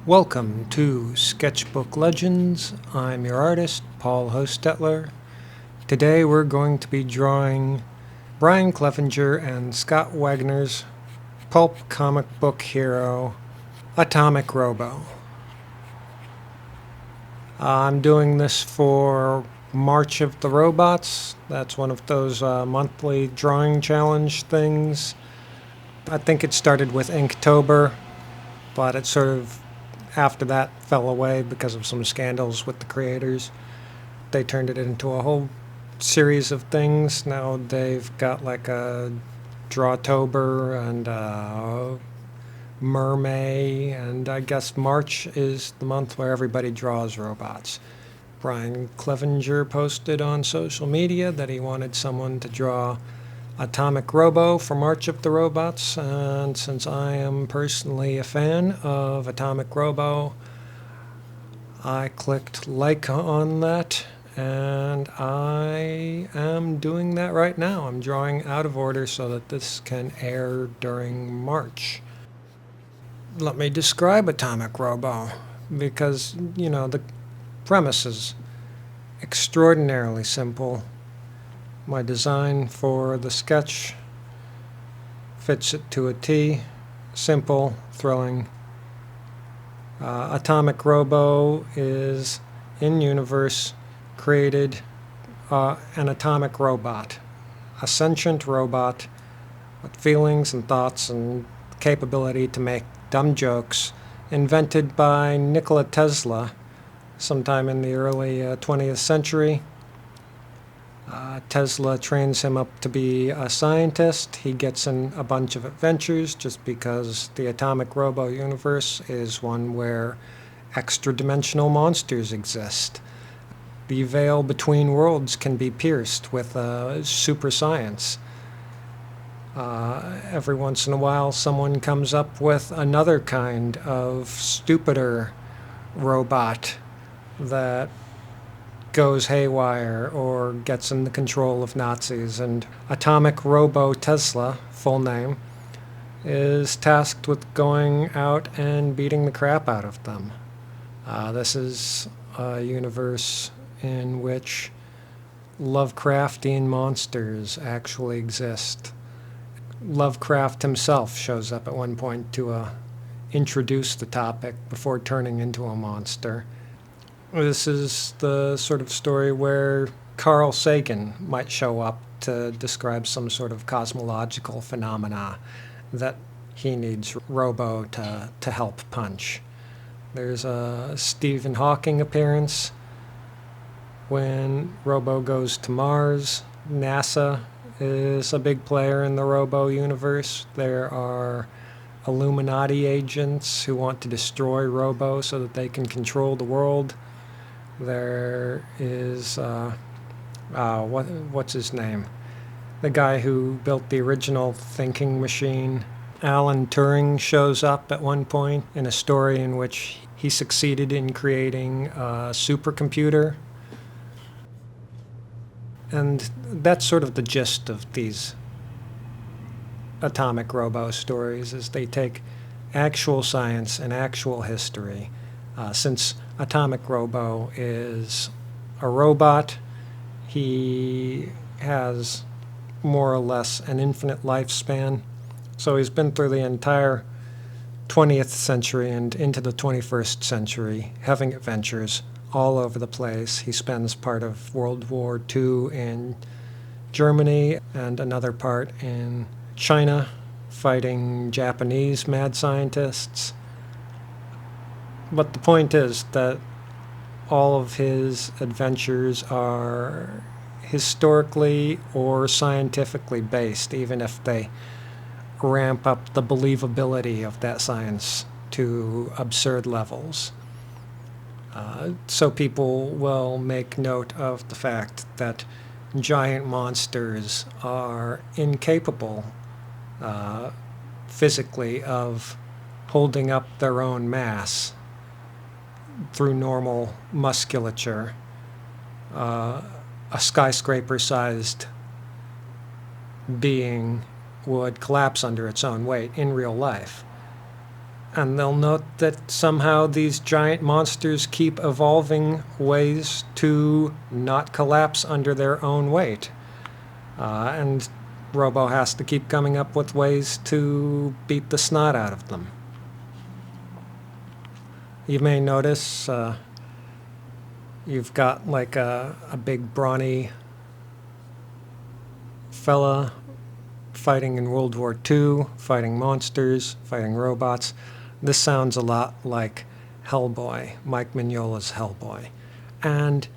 Welcome to Sketchbook Legends. I'm your artist, Paul Hostetler. Today we're going to be drawing Brian Clevinger and Scott Wegener's pulp comic book hero, Atomic Robo. I'm doing this for March of the Robots. That's one of those monthly drawing challenge things. I think it started with Inktober, but it sort of after that fell away because of some scandals with the creators. They turned it into a whole series of things. Now they've got like a Drawtober and Mermay, and I guess March is the month where everybody draws robots. Brian Clevinger posted on social media that he wanted someone to draw Atomic Robo for March of the Robots, and since I am personally a fan of Atomic Robo, I clicked like on that, and I am doing that right now. I'm drawing out of order so that this can air during March. Let me describe Atomic Robo, because, the premise is extraordinarily simple. My design for the sketch fits it to a T. Simple, thrilling. Atomic Robo is in-universe created an atomic robot, a sentient robot with feelings and thoughts and capability to make dumb jokes, invented by Nikola Tesla sometime in the early 20th century. Tesla trains him up to be a scientist. He gets in a bunch of adventures just because the Atomic Robo universe is one where extra-dimensional monsters exist. The veil between worlds can be pierced with super science. Every once in a while, someone comes up with another kind of stupider robot that goes haywire or gets in the control of Nazis, and Atomic Robo Tesla, full name, is tasked with going out and beating the crap out of them. This is a universe in which Lovecraftian monsters actually exist. Lovecraft himself shows up at one point to introduce the topic before turning into a monster. This is the sort of story where Carl Sagan might show up to describe some sort of cosmological phenomena that he needs Robo to help punch. There's a Stephen Hawking appearance when Robo goes to Mars. NASA is a big player in the Robo universe. There are Illuminati agents who want to destroy Robo so that they can control the world. There is, what's his name? The guy who built the original thinking machine. Alan Turing shows up at one point in a story in which he succeeded in creating a supercomputer. And that's sort of the gist of these Atomic Robo stories, is they take actual science and actual history. Since Atomic Robo is a robot, he has more or less an infinite lifespan. So he's been through the entire 20th century and into the 21st century, having adventures all over the place. He spends part of World War II in Germany and another part in China, fighting Japanese mad scientists. But the point is that all of his adventures are historically or scientifically based, even if they ramp up the believability of that science to absurd levels. So people will make note of the fact that giant monsters are incapable physically of holding up their own mass through normal musculature. A skyscraper-sized being would collapse under its own weight in real life. And they'll note that somehow these giant monsters keep evolving ways to not collapse under their own weight. And Robo has to keep coming up with ways to beat the snot out of them. You may notice you've got like a big brawny fella fighting in World War II, fighting monsters, fighting robots. This sounds a lot like Hellboy, Mike Mignola's Hellboy. And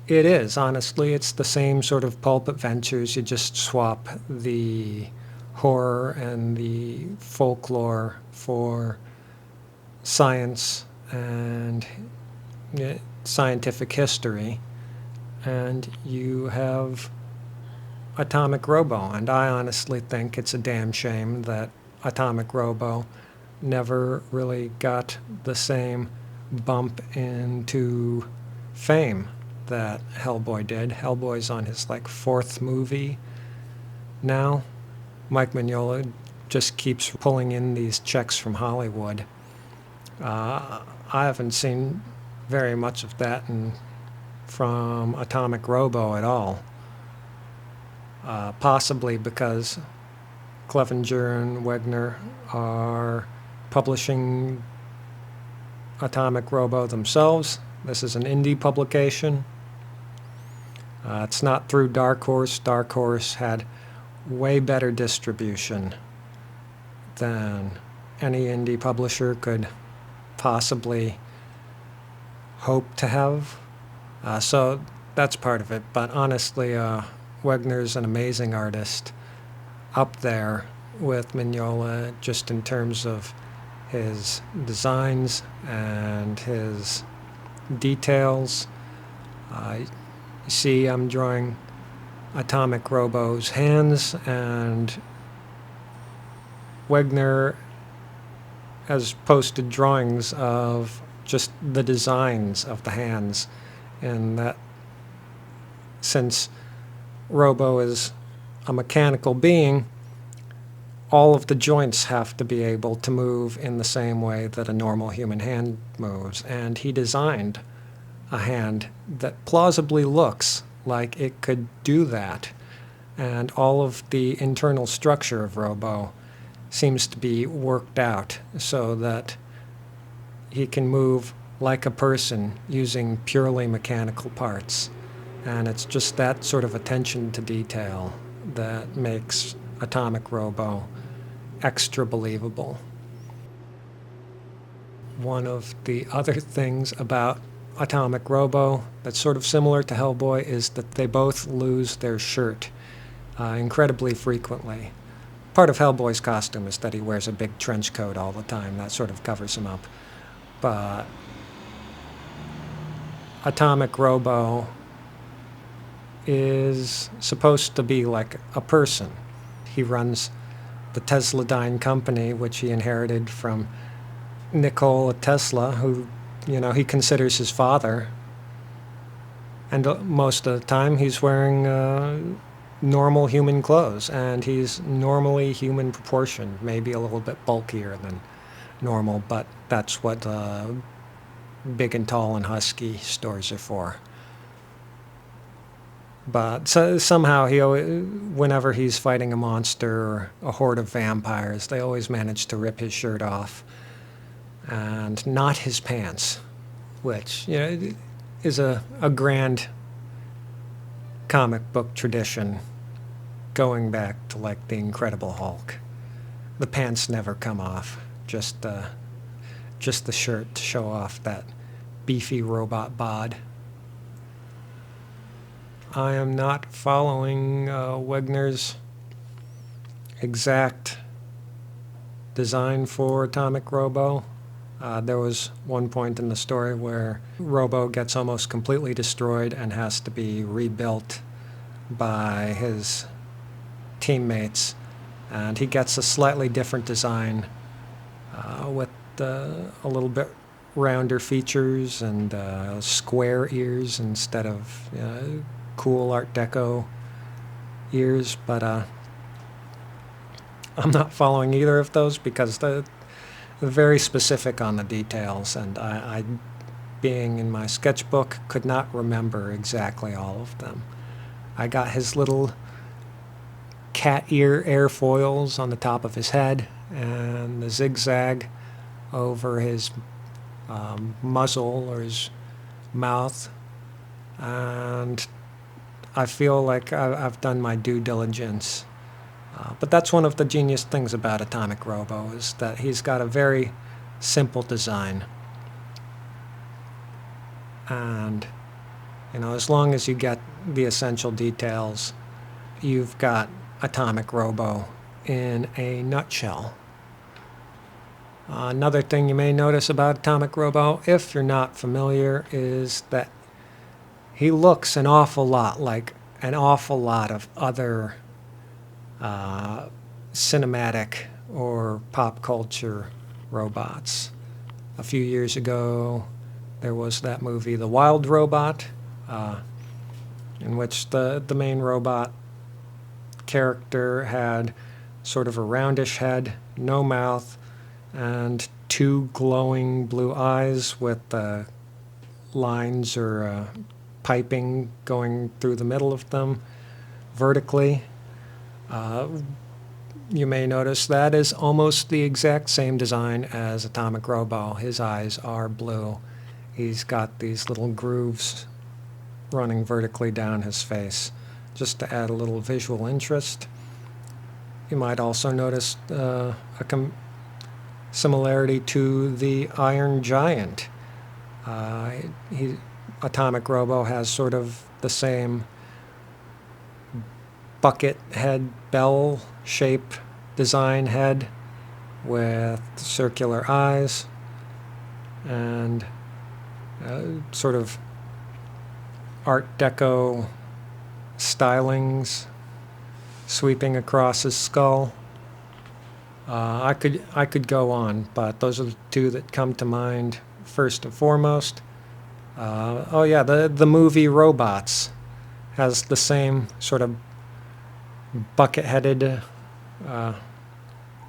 it is, honestly. It's the same sort of pulp adventures. You just swap the horror and the folklore for science and scientific history, and you have Atomic Robo. And I honestly think it's a damn shame that Atomic Robo never really got the same bump into fame that Hellboy did. Hellboy's on his like 4th movie now. Mike Mignola just keeps pulling in these checks from Hollywood. I haven't seen very much of that from Atomic Robo at all. Possibly because Clevinger and Wegener are publishing Atomic Robo themselves. This is an indie publication. It's not through Dark Horse. Dark Horse had way better distribution than any indie publisher could possibly hope to have. So that's part of it. But honestly, Wegener's an amazing artist, up there with Mignola just in terms of his designs and his details. You see, I'm drawing Atomic Robo's hands, and Wegener has posted drawings of just the designs of the hands, and that since Robo is a mechanical being, all of the joints have to be able to move in the same way that a normal human hand moves. And he designed a hand that plausibly looks like it could do that. And all of the internal structure of Robo seems to be worked out so that he can move like a person using purely mechanical parts. And it's just that sort of attention to detail that makes Atomic Robo extra believable. One of the other things about Atomic Robo that's sort of similar to Hellboy is that they both lose their shirt incredibly frequently. Part of Hellboy's costume is that he wears a big trench coat all the time. That sort of covers him up. But Atomic Robo is supposed to be like a person. He runs the Tesladyne company, which he inherited from Nikola Tesla, who, he considers his father. And most of the time he's wearing normal human clothes, and he's normally human proportioned, maybe a little bit bulkier than normal, but that's what big and tall and husky stores are for. But somehow whenever he's fighting a monster or a horde of vampires, they always manage to rip his shirt off, and not his pants, which is a grand comic book tradition going back to like the Incredible Hulk. The pants never come off, just the shirt to show off that beefy robot bod. I am not following Wegener's exact design for Atomic Robo. There was one point in the story where Robo gets almost completely destroyed and has to be rebuilt by his teammates, and he gets a slightly different design with a little bit rounder features and square ears instead of cool Art Deco ears. But I'm not following either of those because very specific on the details, and I, being in my sketchbook, could not remember exactly all of them. I got his little cat ear airfoils on the top of his head and the zigzag over his muzzle or his mouth, and I feel like I've done my due diligence. But that's one of the genius things about Atomic Robo, is that he's got a very simple design. And, as long as you get the essential details, you've got Atomic Robo in a nutshell. Another thing you may notice about Atomic Robo, if you're not familiar, is that he looks an awful lot like an awful lot of other cinematic or pop culture robots. A few years ago, there was that movie, The Wild Robot, in which the main robot character had sort of a roundish head, no mouth, and two glowing blue eyes with lines or piping going through the middle of them vertically. You may notice that is almost the exact same design as Atomic Robo. His eyes are blue. He's got these little grooves running vertically down his face, just to add a little visual interest. You might also notice a similarity to the Iron Giant. Atomic Robo has sort of the same bucket head, bell shape design head with circular eyes and sort of Art Deco stylings sweeping across his skull. I could go on, but those are the two that come to mind first and foremost. The movie Robots has the same sort of bucket-headed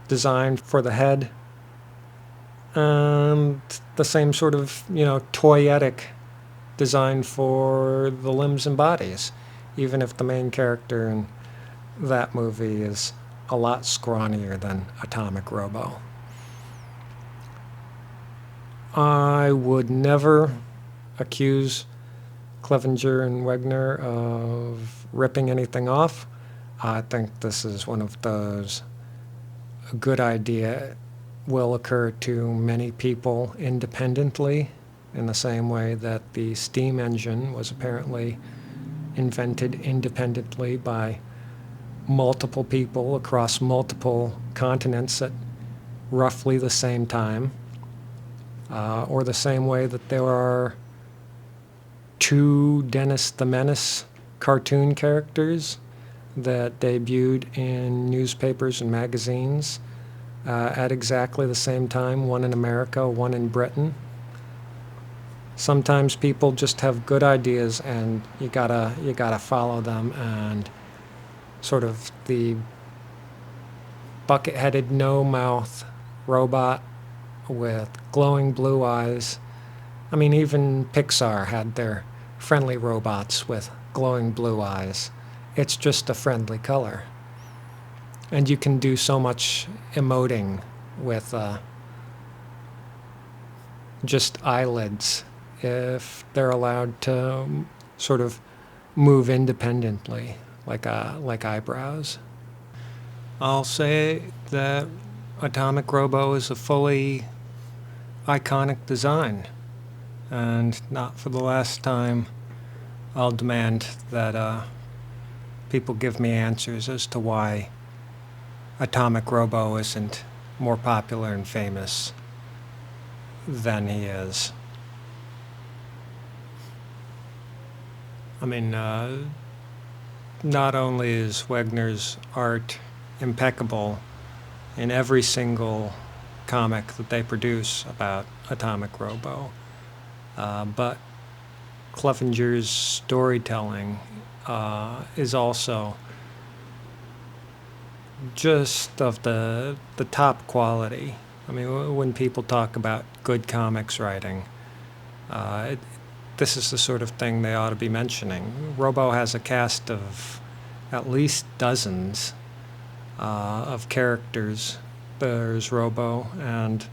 design for the head, and the same sort of toyetic design for the limbs and bodies, even if the main character in that movie is a lot scrawnier than Atomic Robo. I would never accuse Clevinger and Wegener of ripping anything off. I think this is one of those, a good idea will occur to many people independently, in the same way that the steam engine was apparently invented independently by multiple people across multiple continents at roughly the same time, or the same way that there are two Dennis the Menace cartoon characters that debuted in newspapers and magazines at exactly the same time, one in America, one in Britain. Sometimes people just have good ideas, and you gotta follow them, and sort of the bucket-headed, no-mouth robot with glowing blue eyes. I mean, even Pixar had their friendly robots with glowing blue eyes. It's just a friendly color. And you can do so much emoting with just eyelids if they're allowed to sort of move independently, like eyebrows. I'll say that Atomic Robo is a fully iconic design, and not for the last time, I'll demand that people give me answers as to why Atomic Robo isn't more popular and famous than he is. I mean, not only is Wegener's art impeccable in every single comic that they produce about Atomic Robo, but Clevinger's storytelling is also just of the top quality. I mean, when people talk about good comics writing, this is the sort of thing they ought to be mentioning. Robo has a cast of at least dozens of characters. There's Robo, and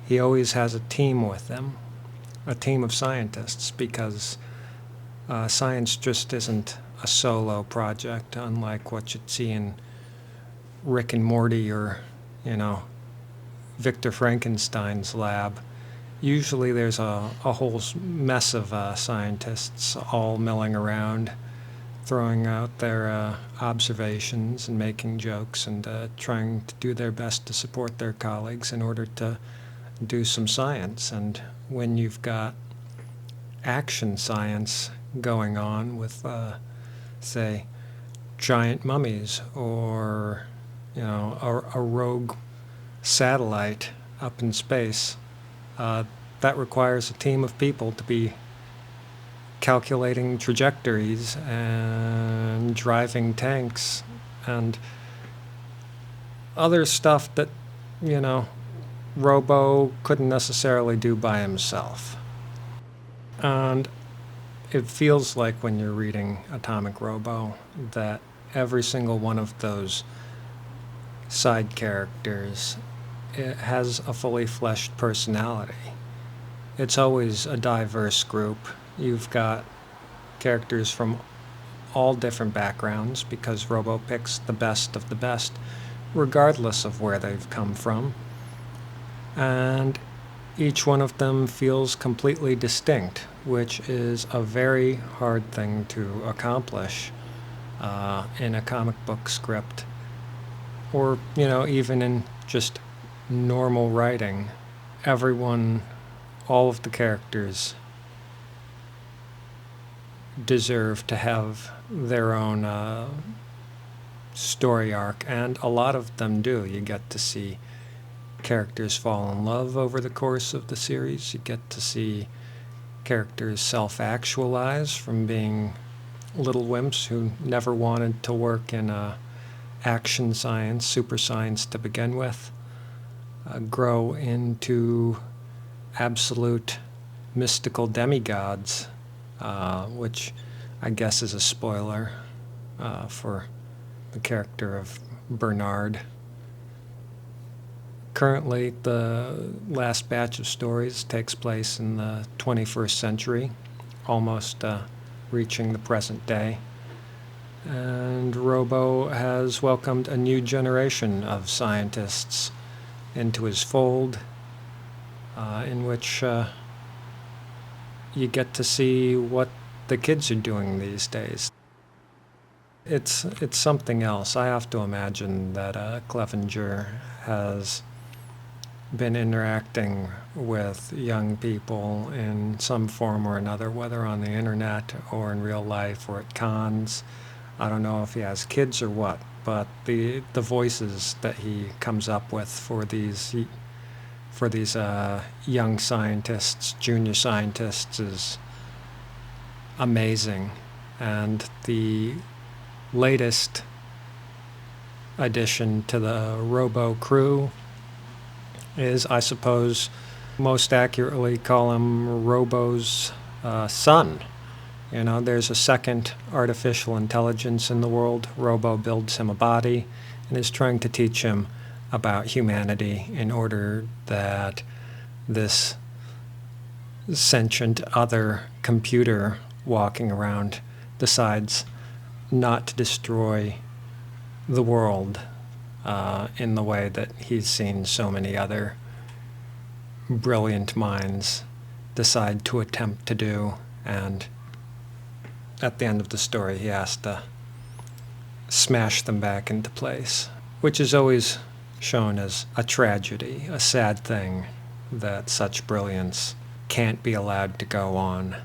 he always has a team with him, a team of scientists, because science just isn't a solo project, unlike what you'd see in Rick and Morty or, Victor Frankenstein's lab. Usually there's a whole mess of scientists all milling around, throwing out their observations and making jokes and trying to do their best to support their colleagues in order to do some science. And when you've got action science going on with, say, giant mummies or, a rogue satellite up in space, that requires a team of people to be calculating trajectories and driving tanks and other stuff that, Robo couldn't necessarily do by himself. And it feels like when you're reading Atomic Robo that every single one of those side characters, it has a fully fleshed personality. It's always a diverse group. You've got characters from all different backgrounds because Robo picks the best of the best, regardless of where they've come from. And each one of them feels completely distinct, which is a very hard thing to accomplish in a comic book script, or, even in just normal writing. All of the characters deserve to have their own story arc, and a lot of them do. You get to see characters fall in love over the course of the series. You get to see characters self-actualize from being little wimps who never wanted to work in action science, super science to begin with, grow into absolute mystical demigods, which I guess is a spoiler for the character of Bernard. Currently, the last batch of stories takes place in the 21st century, almost reaching the present day. And Robo has welcomed a new generation of scientists into his fold, in which you get to see what the kids are doing these days. It's something else. I have to imagine that Clevinger has been interacting with young people in some form or another, whether on the internet or in real life or at cons. I don't know if he has kids or what, but the voices that he comes up with for these young scientists, junior scientists, is amazing. And the latest addition to the Robo crew is, I suppose, most accurately call him Robo's son. There's a second artificial intelligence in the world. Robo builds him a body and is trying to teach him about humanity in order that this sentient other computer walking around decides not to destroy the world in the way that he's seen so many other brilliant minds decide to attempt to do. And at the end of the story, he has to smash them back into place, which is always shown as a tragedy, a sad thing that such brilliance can't be allowed to go on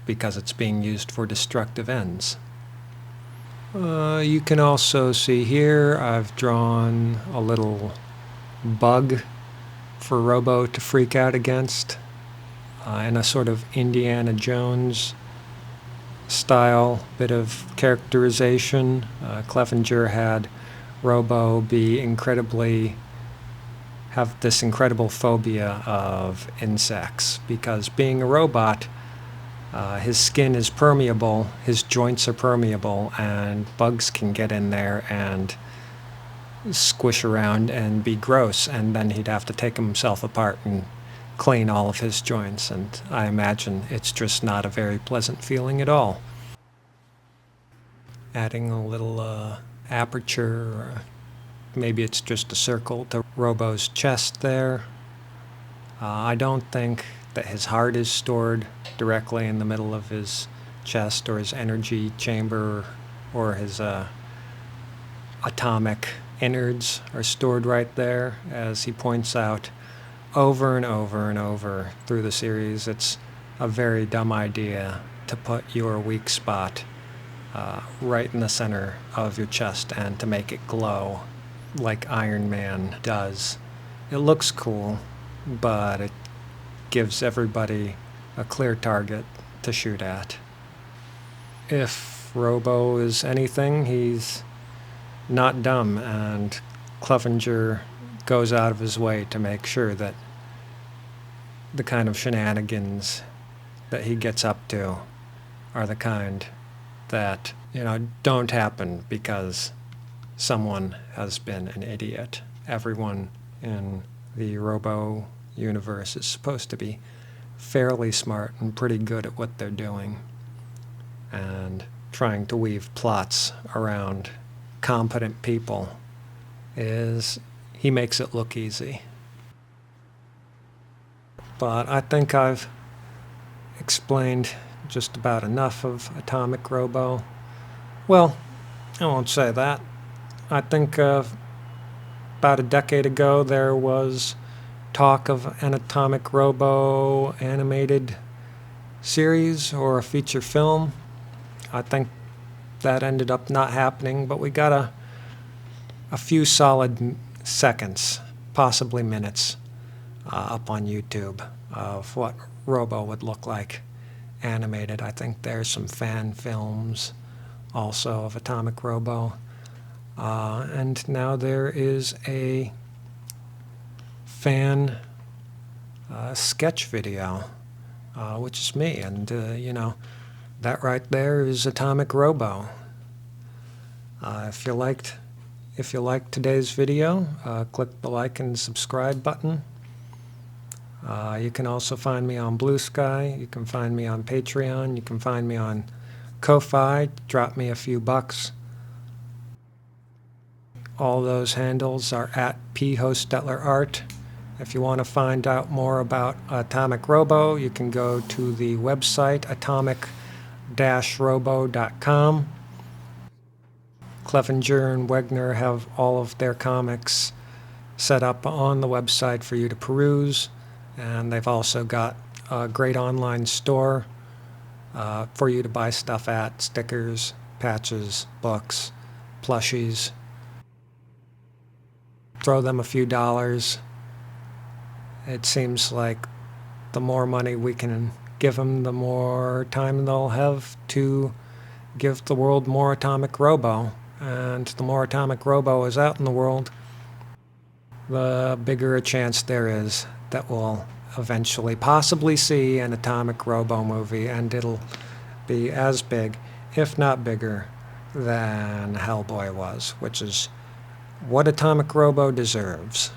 because it's being used for destructive ends. You can also see here I've drawn a little bug for Robo to freak out against in a sort of Indiana Jones style bit of characterization. Clevinger had Robo be have this incredible phobia of insects, because being a robot, his skin is permeable, his joints are permeable, and bugs can get in there and squish around and be gross, and then he'd have to take himself apart and clean all of his joints, and I imagine it's just not a very pleasant feeling at all. Adding a little aperture, or maybe it's just a circle to Robo's chest there. I don't think that his heart is stored directly in the middle of his chest, or his energy chamber, or his atomic innards are stored right there. As he points out over and over and over through the series, it's a very dumb idea to put your weak spot right in the center of your chest and to make it glow like Iron Man does. It looks cool, but it gives everybody a clear target to shoot at. If Robo is anything, he's not dumb, and Clevinger goes out of his way to make sure that the kind of shenanigans that he gets up to are the kind that, don't happen because someone has been an idiot. Everyone in the Robo universe is supposed to be fairly smart and pretty good at what they're doing, and trying to weave plots around competent people he makes it look easy. But I think I've explained just about enough of Atomic Robo. Well, I won't say that. I think about a decade ago there was talk of an Atomic Robo animated series or a feature film. I think that ended up not happening, but we got a few solid seconds, possibly minutes, up on YouTube of what Robo would look like animated. I think there's some fan films also of Atomic Robo. And now there is a fan sketch video, which is me, and that right there is Atomic Robo. If you liked today's video, click the like and subscribe button. You can also find me on Blue Sky. You can find me on Patreon. You can find me on Ko-Fi. Drop me a few bucks. All those handles are at phostetlerart. If you want to find out more about Atomic Robo, you can go to the website atomic-robo.com. Clevinger and Wegener have all of their comics set up on the website for you to peruse, and they've also got a great online store for you to buy stuff at: stickers, patches, books, plushies. Throw them a few dollars. It seems like the more money we can give them, the more time they'll have to give the world more Atomic Robo. And the more Atomic Robo is out in the world, the bigger a chance there is that we'll eventually possibly see an Atomic Robo movie, and it'll be as big, if not bigger, than Hellboy was, which is what Atomic Robo deserves.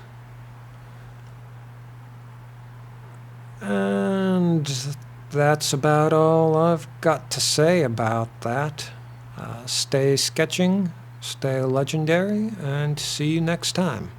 And that's about all I've got to say about that. Stay sketching, stay legendary, and see you next time.